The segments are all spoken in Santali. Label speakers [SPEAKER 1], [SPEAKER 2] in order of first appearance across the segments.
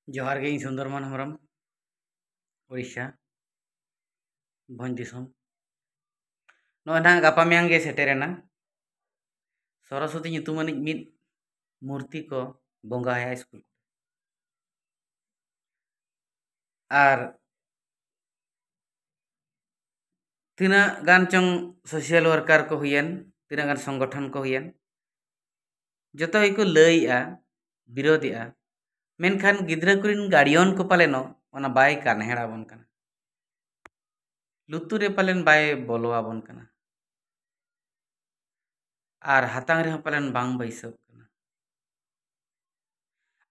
[SPEAKER 1] जोहार गे ᱤᱧ ᱥᱩᱱᱫᱚᱨᱢᱚᱱ ᱦᱮᱢᱵᱨᱚᱢ ᱩᱲᱤᱥᱥᱟ ᱵᱷᱚᱸᱡᱽ ᱫᱤᱥᱚᱢ ᱱᱚᱜᱼᱚᱭ ᱱᱟᱦᱟᱜ ᱜᱟᱯᱟ ᱢᱮᱭᱟᱝ ᱜᱮ ᱥᱮᱴᱮᱨᱮᱱᱟ ᱥᱚᱨᱚᱥᱚᱛᱤ ᱧᱩᱛᱩᱢᱟᱱᱤᱡ ᱢᱤᱫ ᱢᱩᱨᱛᱤ ᱠᱚ ᱵᱚᱸᱜᱟᱭᱟ ᱥᱠᱩᱞ ᱟᱨ ᱛᱤᱱᱟᱹᱜ ᱜᱟᱱ ᱪᱚᱝ ᱥᱳᱥᱟᱞ ᱣᱟᱨᱠᱟᱨ ᱠᱚ ᱦᱩᱭᱮᱱ ᱛᱤᱱᱟᱹᱜ ᱜᱟᱱ ᱥᱚᱝᱜᱚᱴᱷᱚᱱ ᱠᱚ ᱦᱩᱭᱮᱱ ᱡᱚᱛᱚ ᱜᱮᱠᱚ ᱞᱟᱹᱭᱮᱜᱼᱟ ᱵᱤᱨᱳධᱮᱜᱼᱟ ᱢᱮᱱᱠᱷᱟन ᱜᱤᱫᱽᱨᱟᱹ ᱠᱚᱨᱮᱱ ᱜᱟᱨᱰᱤᱭᱟᱱ ᱠᱚ ᱯᱟᱞᱮᱱᱚ ᱚᱱᱟ ᱵᱟᱭ ᱠᱟᱱᱦᱮᱲᱟᱵᱚᱱ ᱠᱟᱱᱟ ᱞᱩᱛᱩᱨ ᱨᱮ ᱯᱟᱞᱮᱱ ᱵᱟᱭ ᱵᱚᱞᱚᱣᱟᱵᱚᱱ ᱠᱟᱱᱟ ᱟᱨ ᱦᱟᱛᱟᱝ ᱨᱮᱦᱚᱸ ᱯᱟᱞᱮᱱ ᱵᱟᱝ ᱵᱟᱹᱭᱥᱟᱹᱣ ᱠᱟᱱᱟ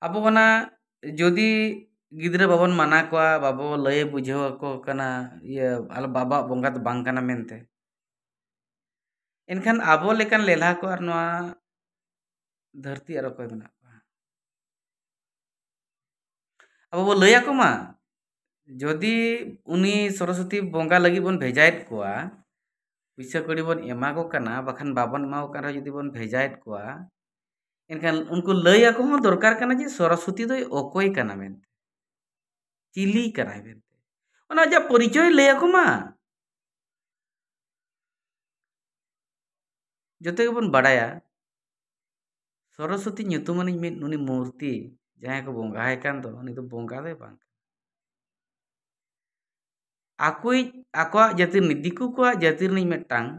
[SPEAKER 1] ᱟᱵᱚ ᱚᱱᱟ ᱡᱩᱫᱤ ᱜᱤᱫᱽᱨᱟᱹ ᱵᱟᱵᱚᱱ ᱢᱟना ᱠᱚᱣᱟ ᱵᱟᱵᱚ ᱞᱟᱹᱭ ᱵᱩᱡᱷᱟᱹᱣ ᱟᱠᱚ ᱠᱟᱱᱟ ᱟᱞᱚ ᱵᱟᱵᱟᱣᱟᱜ ᱵᱚᱸᱜᱟ ᱫᱚ ᱵᱟᱝ ᱠᱟᱱᱟ ᱢᱮᱱᱛᱮ ᱮᱱᱠᱷᱟᱱ ᱟᱵᱚ ᱞᱮᱠᱟᱱ ᱞᱮᱞᱦᱟ ᱠᱚ ᱟᱨ ᱱᱚᱣᱟ धरती और कोई बना अब वो लैया को मा जदि उनी सरस्वती बंगा लगी बन भेजायत कोआ पैसा कड़ी बन एमा को कना बखान बाबन एमा को कना जदि बन भेजायत कोआ एनखान उनको लैया को हों दरकार कना जे सरस्वती दो ओकोय कना मेनते चिली कनाय मेनते ओना जा परिचय लैया को मा जते के बन बाडाया सरस्वती nyutumanin mit nuni मूर्ति जहां को बोंगाय कान दो उनी तो बोंगा दे बांग आकुई आकुआ जातिर नि दिकु को जातिर नि मेटांग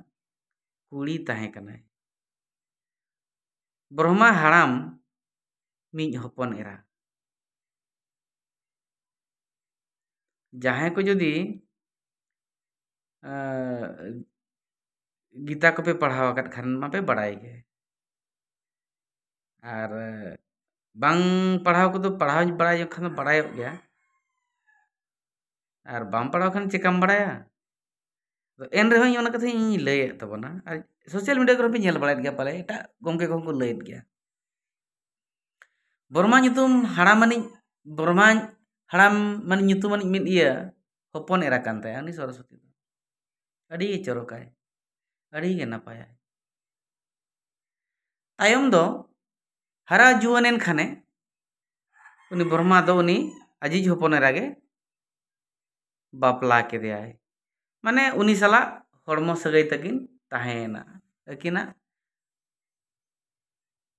[SPEAKER 1] कुड़ी ताहे कनाय ब्रह्मा हाराम मिज हपन एरा जहां को जदि गीता को पे पढ़ावा कत खान मापे बड़ाई गे और बांग पढ़ाव को तो पढ़ाव बड़ाई खान बड़ाई गया और बाम पढ़ाव खान चेकम बड़ाया तो एन रहे होना कथा इन लय तबना और सोशल मीडिया को पे नेल बड़ाय गया पाले एटा गमके को लय गया बर्मा nyutum हारामानी बर्मा हाराम मान nyutumaनी मिद इया हपन एरा कान ताया उनी सरस्वती अड़ी चरकाय अड़ी गे नापाय तायम दो हरा जुवनेन खाने उनी बर्मा दो उनी अजीज हपन एरा गे बापला के दियाय माने उनी साला हड़मो सगै तकिन ताहेना अकिना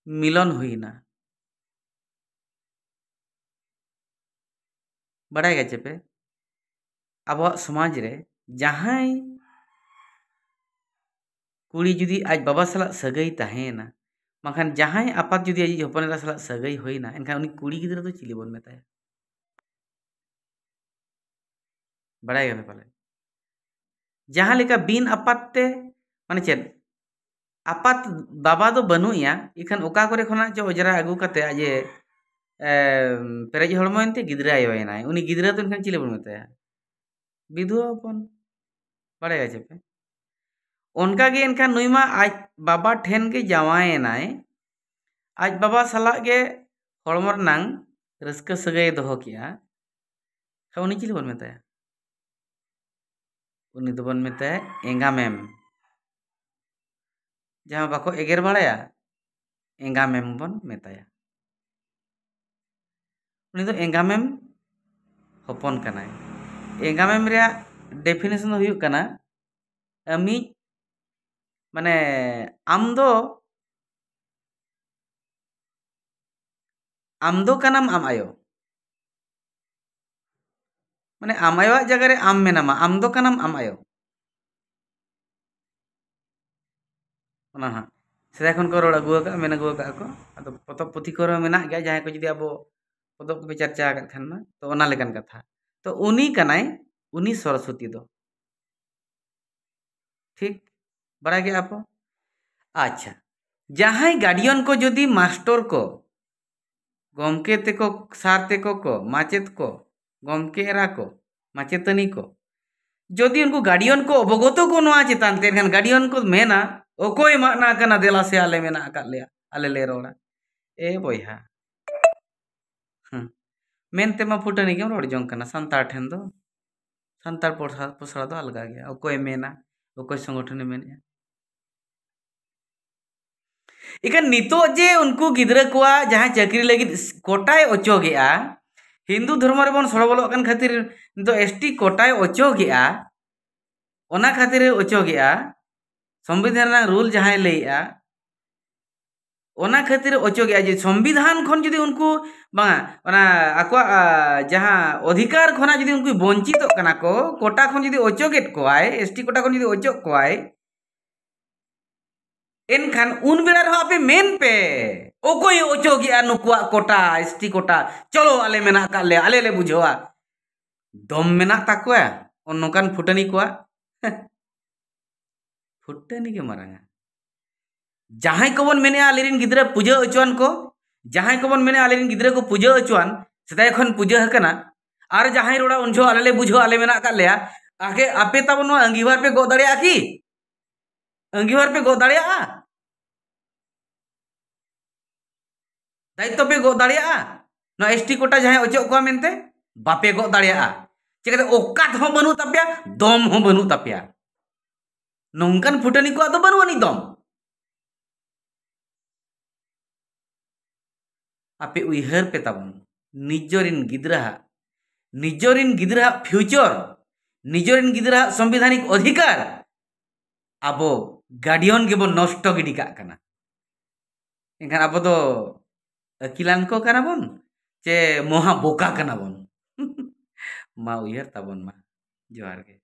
[SPEAKER 1] मिलन हुईना बड़ाय गए पे अब समाज रे जहां कुड़ी जुदी आज बाबा साला सगै ताहेना माखान जहां आपात जुदी आज हपन एरा साला सगै होइना एनखान उनी कुड़ी गिद्रा तो चिली बोन मेताया बड़ाय गए पाले जहां लेका बिन आपातते माने चेद आपात बाबा दो बनुया इखान ओका करे खना जो ओजरा आगु कते आजे पेरेज हड़मो एनते गिद्रा आयोयनाय उनी गिद्रा तो एनखान चिली बोन मेताया विधवा अपन बड़ाय गए पे उनका गे एनखान नुईमा आज बाबा ठेन के जावायनाय आज बाबा साला गे हड़मर नांग रस्का सगै दोहो किया उनी चिली बोन मेताया उनी तो बन मेताया एंगा मेम जहां बाको एगेर बड़ाया एंगा मेम बन मेताया उनी तो एंगा मेम हपन कनाय एंगा मेम रे डेफिनेशन हुयु कना अमी माने आम दो कनाम आम आयो माने आम आयो जगह रे आम मेनामा आम दो कनाम आम आयो ओना हा सेदा खन को रोड अगुआ का मेन अगुआ का को अदो पतप पुथि को मेना गया जहां को जदि अब पदप को चर्चा आगत खान मा तो ओना लेकन कथा तो उनी कनाय उनी सरस्वती दो ठीक बड़ा गया आप अच्छा जहां गार्डियन को जदि मास्टर को गमके तेको सार तेको को माचेत को गमके एरा को माचेतनी को जदि उनको गार्डियन को अवगत को नोआ चेतान ते गार्डियन को मेना ओकोय माना कना देला से आले मेना का ले आले ले रोड़ा ए बोया मेनते मा फुटनी के रोड जों कना संतार ठेन दो संतार पोसड़ा दो अलगा गया ओकोय मेना ओकोय संगठन मेना इकन नितो जे उनको गिद्रा को जहां चाकरी लगी कोटाय ओचोगेआ हिंदू धर्म रे बन सड़बलोग कन खातिर तो एसटी कोटाय ओचोगेआ ओना खातिर ओचोगेआ संविधान रूल जहां लैया ओना खातिर ओचोगेआ जे संविधान खन जदि उनको बांगा ओना आको जहां अधिकार खना जदि उनको वंचित कना को कोटा खन जदि ओचोगेत कोआय एसटी कोटा खन जदि ओचोग कोआय एनखान उन बेला रह आपे मेन पे ओकोय ओचोगेआ नुकुआ कोटा एसटी कोटा चलो आले मेना का ले आले ले बुझवा दम मेना ताकोया और नोकान फुटनी कोआ फुटनी के मारांगा जहां को बन मेने आलेरिन गिद्रा पूजा अचुआन को जहां को बन मेने आलेरिन गिद्रा को पूजा अचुआन सदाय खन पूजा हकना और जहां रोड़ा उनजो आले बुझो आले मेना का लेया आगे आपे तब अंगीवार पे गो दड़िया की अंगीवार पे गो दड़िया दायित्व पे गो दड़िया न एसटी कोटा जहां अचो को मेनते बापे गो दड़िया चिकाते ओकात हो बनु तपिया दम हो बनु तपिया नोंकान फुटनी को तो बनु दम आपे उइहर पे तबन निजोरिन गिद्रा फ्यूचर निजोरिन गिद्रा संवैधानिक अधिकार अब गार्डियन के बन नष्ट गिडी का कना एनखान अब तो अकिलान को कना बन चे मोहा बोका कना बन मा उइहर तबन मा जोहार के।